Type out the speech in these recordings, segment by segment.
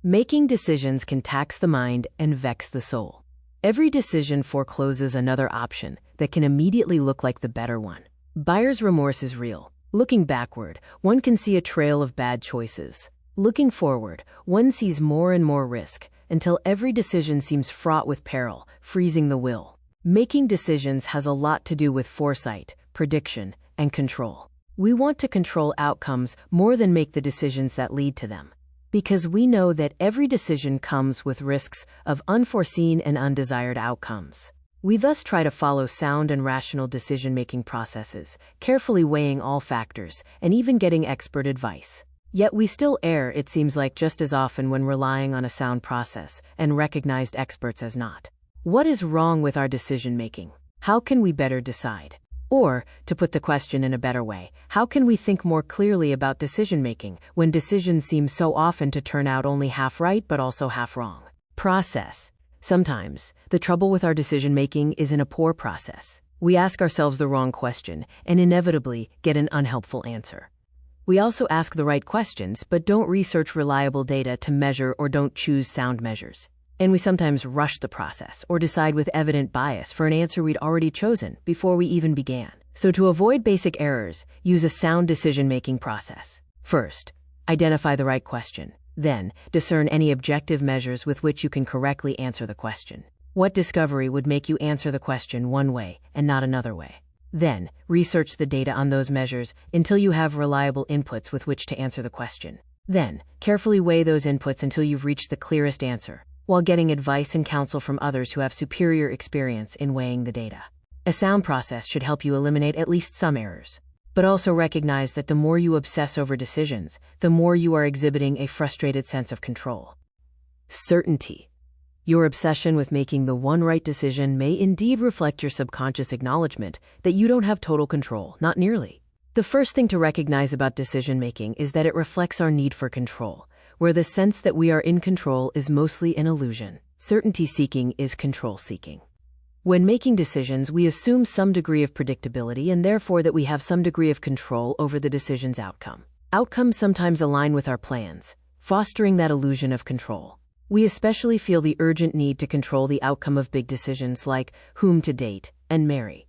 Making decisions can tax the mind and vex the soul. Every decision forecloses another option that can immediately look like the better one. Buyer's remorse is real. Looking backward, one can see a trail of bad choices. Looking forward, one sees more and more risk, until every decision seems fraught with peril, freezing the will. Making decisions has a lot to do with foresight, prediction, and control. We want to control outcomes more than make the decisions that lead to them, because we know that every decision comes with risks of unforeseen and undesired outcomes. We thus try to follow sound and rational decision-making processes, carefully weighing all factors, and even getting expert advice. Yet we still err, it seems like, just as often when relying on a sound process, and recognized experts as not. What is wrong with our decision-making? How can we better decide? Or, to put the question in a better way, how can we think more clearly about decision-making when decisions seem so often to turn out only half right but also half wrong? Process. Sometimes, the trouble with our decision-making is in a poor process. We ask ourselves the wrong question and inevitably get an unhelpful answer. We also ask the right questions but don't research reliable data to measure or don't choose sound measures. And we sometimes rush the process or decide with evident bias for an answer we'd already chosen before we even began. So to avoid basic errors, use a sound decision-making process. First, identify the right question. Then, discern any objective measures with which you can correctly answer the question. What discovery would make you answer the question one way and not another way? Then, research the data on those measures until you have reliable inputs with which to answer the question. Then, carefully weigh those inputs until you've reached the clearest answer, while getting advice and counsel from others who have superior experience in weighing the data. A sound process should help you eliminate at least some errors. But also recognize that the more you obsess over decisions, the more you are exhibiting a frustrated sense of control. Certainty. Your obsession with making the one right decision may indeed reflect your subconscious acknowledgement that you don't have total control, not nearly. The first thing to recognize about decision-making is that it reflects our need for control, where the sense that we are in control is mostly an illusion. Certainty-seeking is control-seeking. When making decisions, we assume some degree of predictability and therefore that we have some degree of control over the decision's outcome. Outcomes sometimes align with our plans, fostering that illusion of control. We especially feel the urgent need to control the outcome of big decisions like whom to date and marry,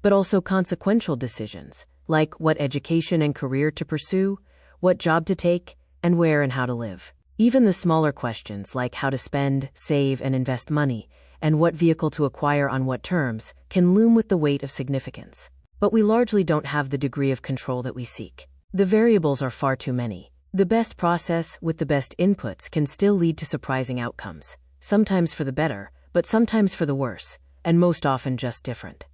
but also consequential decisions like what education and career to pursue, what job to take, and where and how to live. Even the smaller questions like how to spend, save, and invest money, and what vehicle to acquire on what terms, can loom with the weight of significance. But we largely don't have the degree of control that we seek. The variables are far too many. The best process with the best inputs can still lead to surprising outcomes, sometimes for the better, but sometimes for the worse, and most often just different.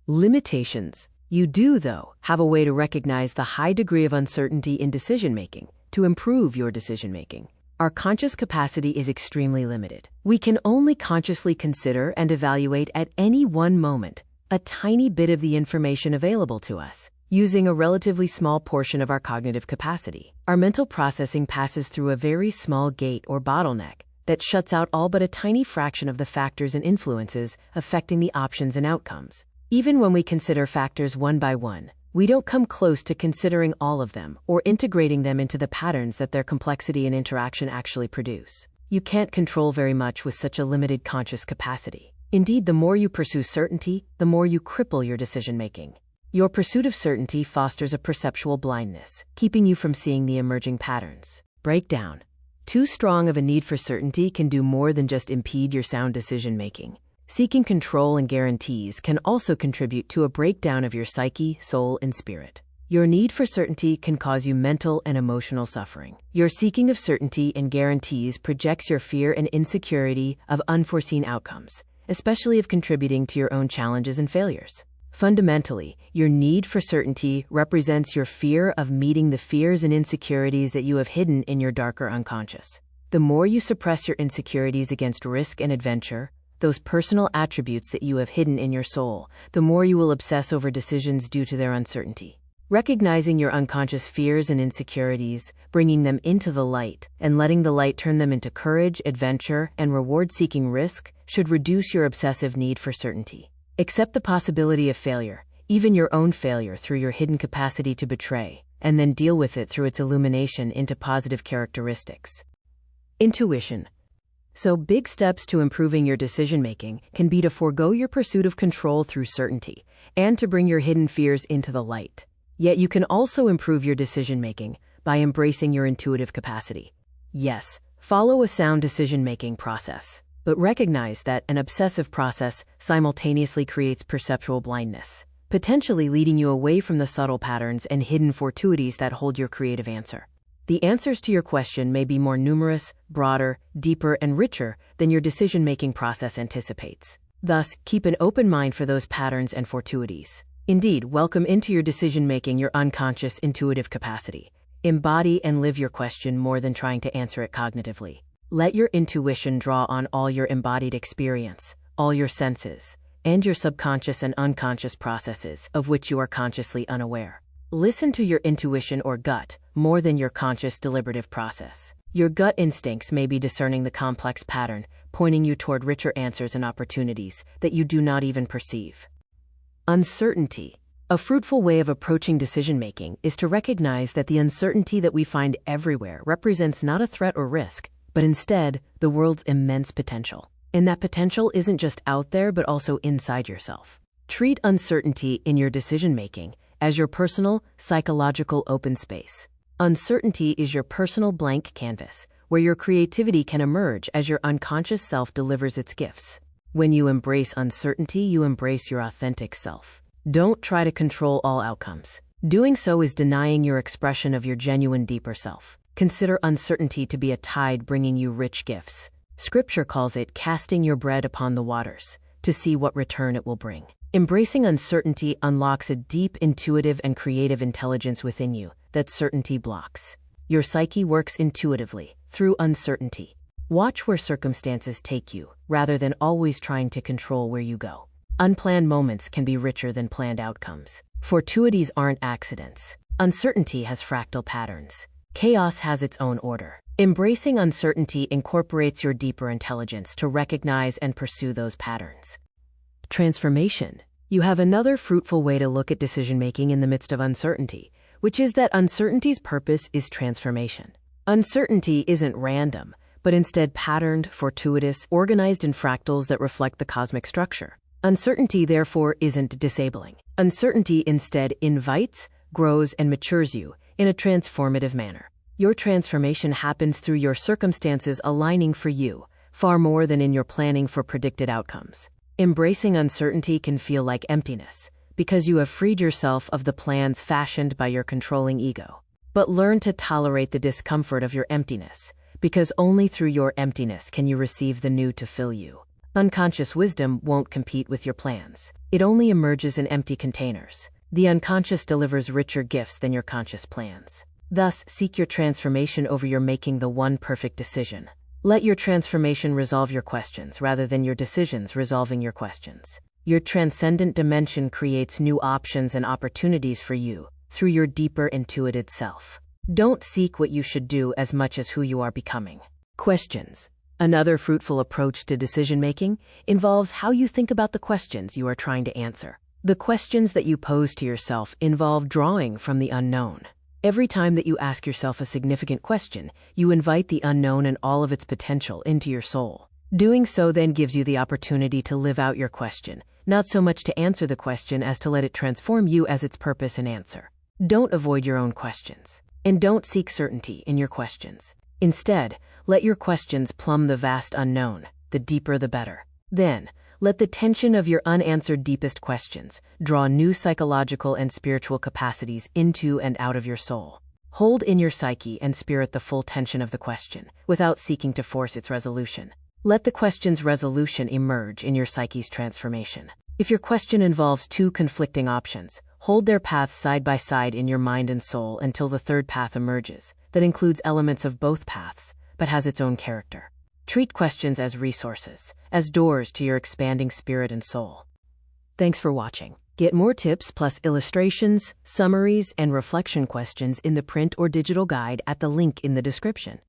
Limitations. You do, though, have a way to recognize the high degree of uncertainty in decision-making to improve your decision-making. Our conscious capacity is extremely limited. We can only consciously consider and evaluate at any one moment a tiny bit of the information available to us, using a relatively small portion of our cognitive capacity. Our mental processing passes through a very small gate or bottleneck that shuts out all but a tiny fraction of the factors and influences affecting the options and outcomes. Even when we consider factors one by one, we don't come close to considering all of them or integrating them into the patterns that their complexity and interaction actually produce. You can't control very much with such a limited conscious capacity. Indeed, the more you pursue certainty, the more you cripple your decision-making. Your pursuit of certainty fosters a perceptual blindness, keeping you from seeing the emerging patterns. Breakdown. Too strong of a need for certainty can do more than just impede your sound decision-making. Seeking control and guarantees can also contribute to a breakdown of your psyche, soul, and spirit. Your need for certainty can cause you mental and emotional suffering. Your seeking of certainty and guarantees projects your fear and insecurity of unforeseen outcomes, especially of contributing to your own challenges and failures. Fundamentally, your need for certainty represents your fear of meeting the fears and insecurities that you have hidden in your darker unconscious. The more you suppress your insecurities against risk and adventure, those personal attributes that you have hidden in your soul, the more you will obsess over decisions due to their uncertainty. Recognizing your unconscious fears and insecurities, bringing them into the light, and letting the light turn them into courage, adventure, and reward-seeking risk should reduce your obsessive need for certainty. Accept the possibility of failure, even your own failure through your hidden capacity to betray, and then deal with it through its illumination into positive characteristics. Intuition. So, big steps to improving your decision-making can be to forego your pursuit of control through certainty and to bring your hidden fears into the light. Yet you can also improve your decision-making by embracing your intuitive capacity. Yes, follow a sound decision-making process, but recognize that an obsessive process simultaneously creates perceptual blindness, potentially leading you away from the subtle patterns and hidden fortuities that hold your creative answer. The answers to your question may be more numerous, broader, deeper, and richer than your decision-making process anticipates. Thus, keep an open mind for those patterns and fortuities. Indeed, welcome into your decision-making your unconscious intuitive capacity. Embody and live your question more than trying to answer it cognitively. Let your intuition draw on all your embodied experience, all your senses, and your subconscious and unconscious processes of which you are consciously unaware. Listen to your intuition or gut more than your conscious deliberative process. Your gut instincts may be discerning the complex pattern, pointing you toward richer answers and opportunities that you do not even perceive. Uncertainty. A fruitful way of approaching decision-making is to recognize that the uncertainty that we find everywhere represents not a threat or risk, but instead the world's immense potential. And that potential isn't just out there, but also inside yourself. Treat uncertainty in your decision-making as your personal, psychological open space. Uncertainty is your personal blank canvas, where your creativity can emerge as your unconscious self delivers its gifts. When you embrace uncertainty, you embrace your authentic self. Don't try to control all outcomes. Doing so is denying your expression of your genuine deeper self. Consider uncertainty to be a tide bringing you rich gifts. Scripture calls it casting your bread upon the waters, to see what return it will bring. Embracing uncertainty unlocks a deep, intuitive, and creative intelligence within you that certainty blocks. Your psyche works intuitively, through uncertainty. Watch where circumstances take you, rather than always trying to control where you go. Unplanned moments can be richer than planned outcomes. Fortuities aren't accidents. Uncertainty has fractal patterns. Chaos has its own order. Embracing uncertainty incorporates your deeper intelligence to recognize and pursue those patterns. Transformation. You have another fruitful way to look at decision-making in the midst of uncertainty, which is that uncertainty's purpose is transformation. Uncertainty isn't random, but instead patterned, fortuitous, organized in fractals that reflect the cosmic structure. Uncertainty, therefore, isn't disabling. Uncertainty instead invites, grows, and matures you in a transformative manner. Your transformation happens through your circumstances aligning for you, far more than in your planning for predicted outcomes. Embracing uncertainty can feel like emptiness, because you have freed yourself of the plans fashioned by your controlling ego. But learn to tolerate the discomfort of your emptiness, because only through your emptiness can you receive the new to fill you. Unconscious wisdom won't compete with your plans. It only emerges in empty containers. The unconscious delivers richer gifts than your conscious plans. Thus, seek your transformation over your making the one perfect decision. Let your transformation resolve your questions rather than your decisions resolving your questions. Your transcendent dimension creates new options and opportunities for you through your deeper intuited self. Don't seek what you should do as much as who you are becoming. Questions. Another fruitful approach to decision-making involves how you think about the questions you are trying to answer. The questions that you pose to yourself involve drawing from the unknown. Every time that you ask yourself a significant question, you invite the unknown and all of its potential into your soul. Doing so then gives you the opportunity to live out your question, not so much to answer the question as to let it transform you as its purpose and answer. Don't avoid your own questions, and don't seek certainty in your questions. Instead, let your questions plumb the vast unknown, the deeper the better. Then, let the tension of your unanswered deepest questions draw new psychological and spiritual capacities into and out of your soul. Hold in your psyche and spirit the full tension of the question, without seeking to force its resolution. Let the question's resolution emerge in your psyche's transformation. If your question involves two conflicting options, hold their paths side by side in your mind and soul until the third path emerges, that includes elements of both paths, but has its own character. Treat questions as resources, as doors to your expanding spirit and soul. Thanks for watching. Get more tips plus illustrations, summaries, and reflection questions in the print or digital guide at the link in the description.